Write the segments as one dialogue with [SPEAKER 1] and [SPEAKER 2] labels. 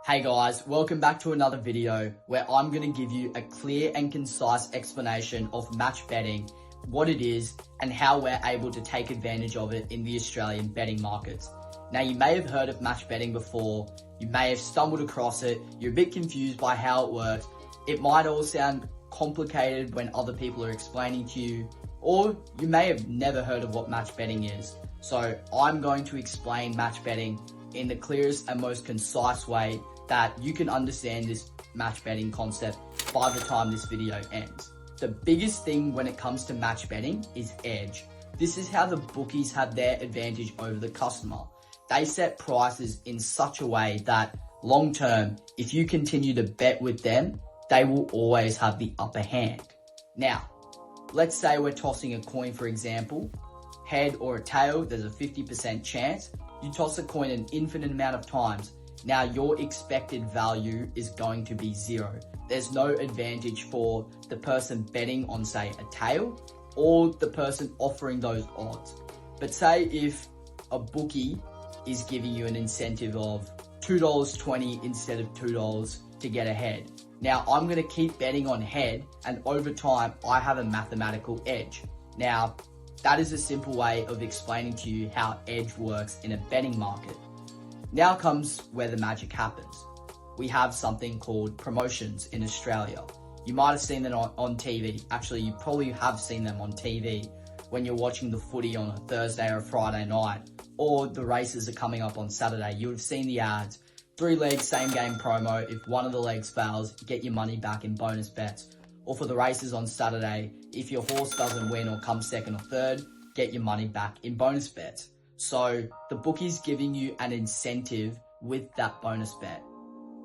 [SPEAKER 1] Hey guys, welcome back to another video where I'm going to give you a clear and concise explanation of match betting, what it is, and how we're able to take advantage of it in the Australian betting markets. Now, you may have heard of match betting before, you may have stumbled across it, you're a bit confused by how it works, it might all sound complicated when other people are explaining to you, or you may have never heard of what match betting is. So I'm going to explain match betting in the clearest and most concise way that you can understand this match betting concept by the time this video ends. The biggest thing when it comes to match betting is edge. This is how the bookies have their advantage over the customer. They set prices in such a way that long term, if you continue to bet with them, they will always have the upper hand. Now, let's say we're tossing a coin, for example, head or a tail, there's a 50% chance. You toss a coin an infinite amount of times. Now your expected value is going to be 0. There's no advantage for the person betting on, say, a tail or the person offering those odds. But say if a bookie is giving you an incentive of $2.20 instead of $2 to get ahead. Now I'm going to keep betting on head, and over time I have a mathematical edge. Now that is a simple way of explaining to you how edge works in a betting market. Now comes where the magic happens. We have something called promotions in Australia. You might have seen them on TV. Actually, you probably have seen them on TV when you're watching the footy on a Thursday or a Friday night, or the races are coming up on Saturday. You would have seen the ads. 3 legs, same game promo. If one of the legs fails, get your money back in bonus bets. Or for the races on Saturday, if your horse doesn't win or come second or third, get your money back in bonus bets. So the bookie's giving you an incentive with that bonus bet.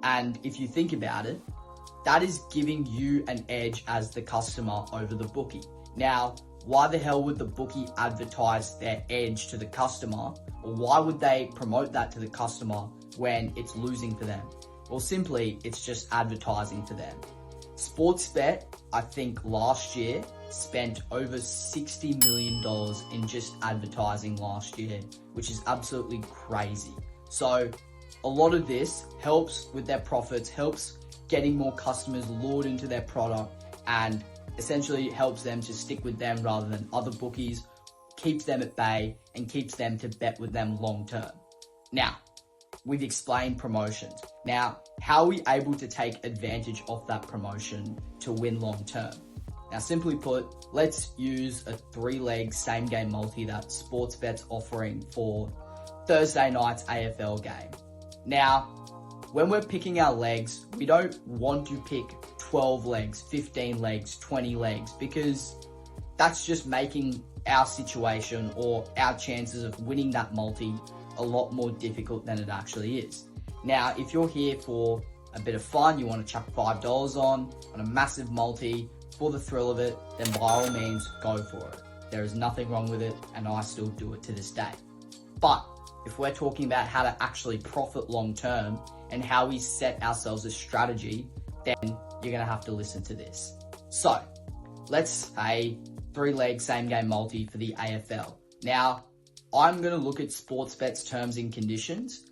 [SPEAKER 1] And if you think about it, that is giving you an edge as the customer over the bookie. Now, why the hell would the bookie advertise their edge to the customer? Or why would they promote that to the customer when it's losing for them? Well, simply, it's just advertising for them. Sportsbet, I think last year, spent over $60 million in just advertising last year, which is absolutely crazy. So a lot of this helps with their profits, helps getting more customers lured into their product, and essentially helps them to stick with them rather than other bookies, keeps them at bay, and keeps them to bet with them long term. Now, we've explained promotions. Now, how are we able to take advantage of that promotion to win long term? Now, simply put, let's use a 3-leg same game multi that Sportsbet's offering for Thursday night's AFL game. Now, when we're picking our legs, we don't want to pick 12 legs, 15 legs, 20 legs, because that's just making our situation or our chances of winning that multi a lot more difficult than it actually is. Now, if you're here for a bit of fun, you want to chuck $5 on a massive multi for the thrill of it, then by all means, go for it. There is nothing wrong with it, and I still do it to this day. But if we're talking about how to actually profit long term and how we set ourselves a strategy, then you're going to have to listen to this. So let's say 3-leg same game multi for the AFL. Now, I'm going to look at Sportsbet's terms and conditions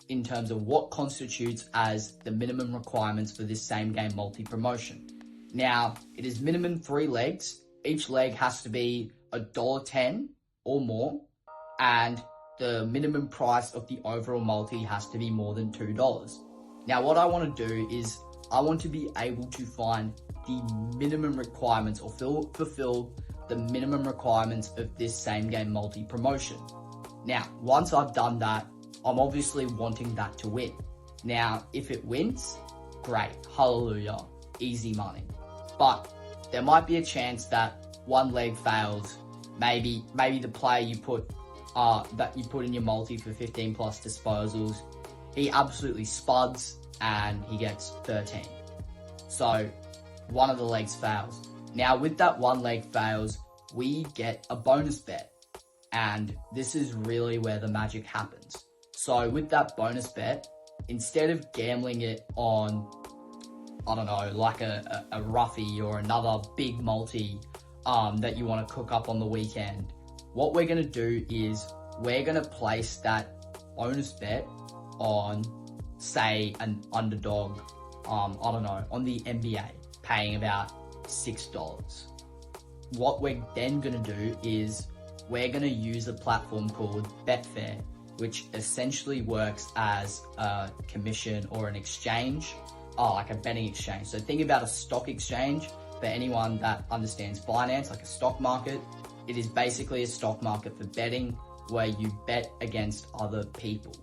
[SPEAKER 1] in terms of what constitutes as the minimum requirements for this same game multi promotion. Now, it is minimum 3 legs. Each leg has to be $1.10 or more, and the minimum price of the overall multi has to be more than $2. Now, what I want to do is I want to be able to find the minimum requirements or fulfill the minimum requirements of this same game multi promotion. Now, once I've done that, I'm obviously wanting that to win. Now, if it wins, great, hallelujah, easy money. But there might be a chance that one leg fails. Maybe the player you put in your multi for 15 plus disposals, he absolutely spuds and he gets 13. So one of the legs fails. Now with that one leg fails, we get a bonus bet. And this is really where the magic happens. So with that bonus bet, instead of gambling it on, I don't know, like a roughie or another big multi that you want to cook up on the weekend, what we're going to do is we're going to place that bonus bet on say an underdog, I don't know, on the NBA, paying about $6. What we're then gonna do is we're gonna use a platform called Betfair, which essentially works as a commission or an exchange, like a betting exchange. So think about a stock exchange. For anyone that understands finance, like a stock market, it is basically a stock market for betting where you bet against other people.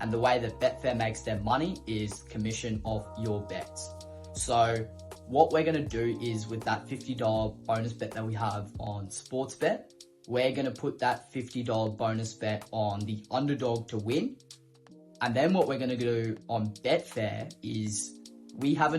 [SPEAKER 1] And the way that Betfair makes their money is commission off your bets. So what we're gonna do is with that $50 bonus bet that we have on Sportsbet, we're gonna put that $50 bonus bet on the underdog to win. And then what we're gonna do on Betfair is we have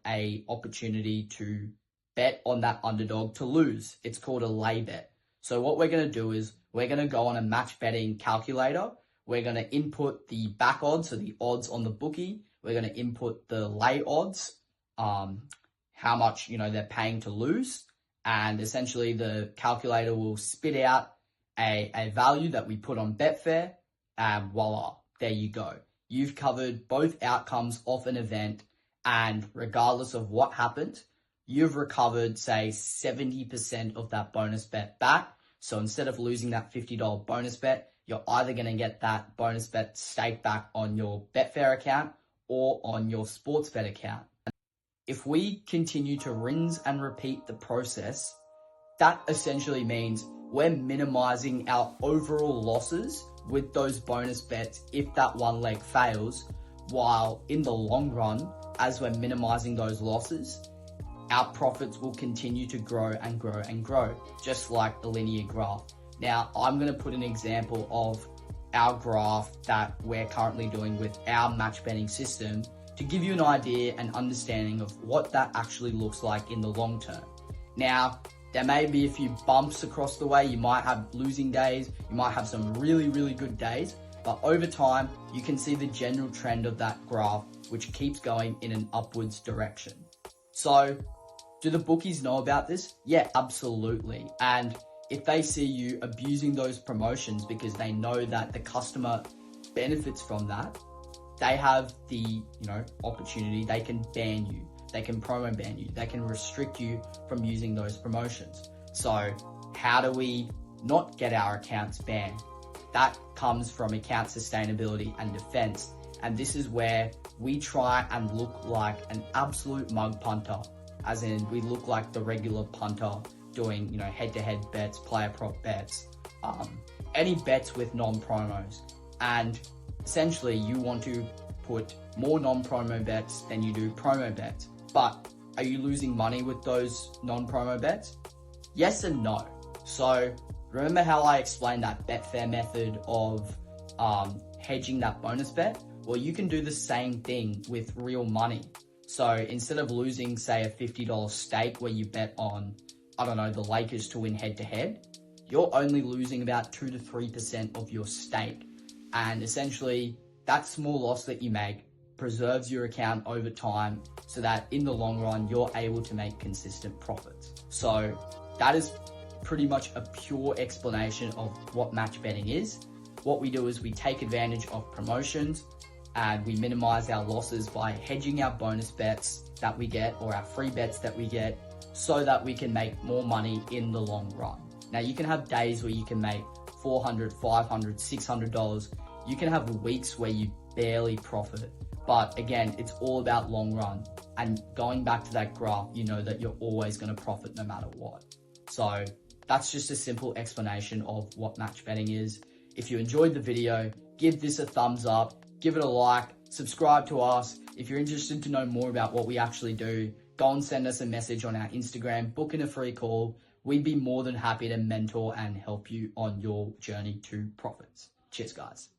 [SPEAKER 1] a opportunity to bet on that underdog to lose. It's called a lay bet. So what we're gonna do is we're gonna go on a match betting calculator. We're gonna input the back odds, so the odds on the bookie. We're gonna input the lay odds, how much, they're paying to lose. And essentially the calculator will spit out a value that we put on Betfair, and voila, there you go. You've covered both outcomes of an event, and regardless of what happened, you've recovered, say, 70% of that bonus bet back. So instead of losing that $50 bonus bet, you're either going to get that bonus bet staked back on your Betfair account or on your Sportsbet account. If we continue to rinse and repeat the process, that essentially means we're minimizing our overall losses with those bonus bets if that one leg fails, while in the long run, as we're minimizing those losses, our profits will continue to grow and grow and grow, just like a linear graph. Now, I'm going to put an example of our graph that we're currently doing with our match betting system to give you an idea and understanding of what that actually looks like in the long term. Now, there may be a few bumps across the way. You might have losing days. You might have some really, really good days. But over time, you can see the general trend of that graph, which keeps going in an upwards direction. So, do the bookies know about this? Yeah, absolutely. And if they see you abusing those promotions because they know that the customer benefits from that, they have the, opportunity. They can ban you. They can promo ban you. They can restrict you from using those promotions. So how do we not get our accounts banned? That comes from account sustainability and defense. And this is where we try and look like an absolute mug punter, as in we look like the regular punter doing, head-to-head bets, player prop bets, any bets with non-promos. And essentially you want to put more non-promo bets than you do promo bets. But are you losing money with those non-promo bets? Yes and no. So remember how I explained that Betfair method of hedging that bonus bet? Well, you can do the same thing with real money. So instead of losing, say, a $50 stake where you bet on, the Lakers to win head-to-head, you're only losing about 2 to 3% of your stake. And essentially, that small loss that you make preserves your account over time so that in the long run, you're able to make consistent profits. So that is pretty much a pure explanation of what match betting is. What we do is we take advantage of promotions and we minimize our losses by hedging our bonus bets that we get or our free bets that we get so that we can make more money in the long run. Now, you can have days where you can make $400, $500, $600. You can have weeks where you barely profit. But again, it's all about long run. And going back to that graph, you know that you're always going to profit no matter what. So that's just a simple explanation of what match betting is. If you enjoyed the video, give this a thumbs up, give it a like, subscribe to us. If you're interested to know more about what we actually do, go and send us a message on our Instagram, book in a free call. We'd be more than happy to mentor and help you on your journey to profits. Cheers, guys.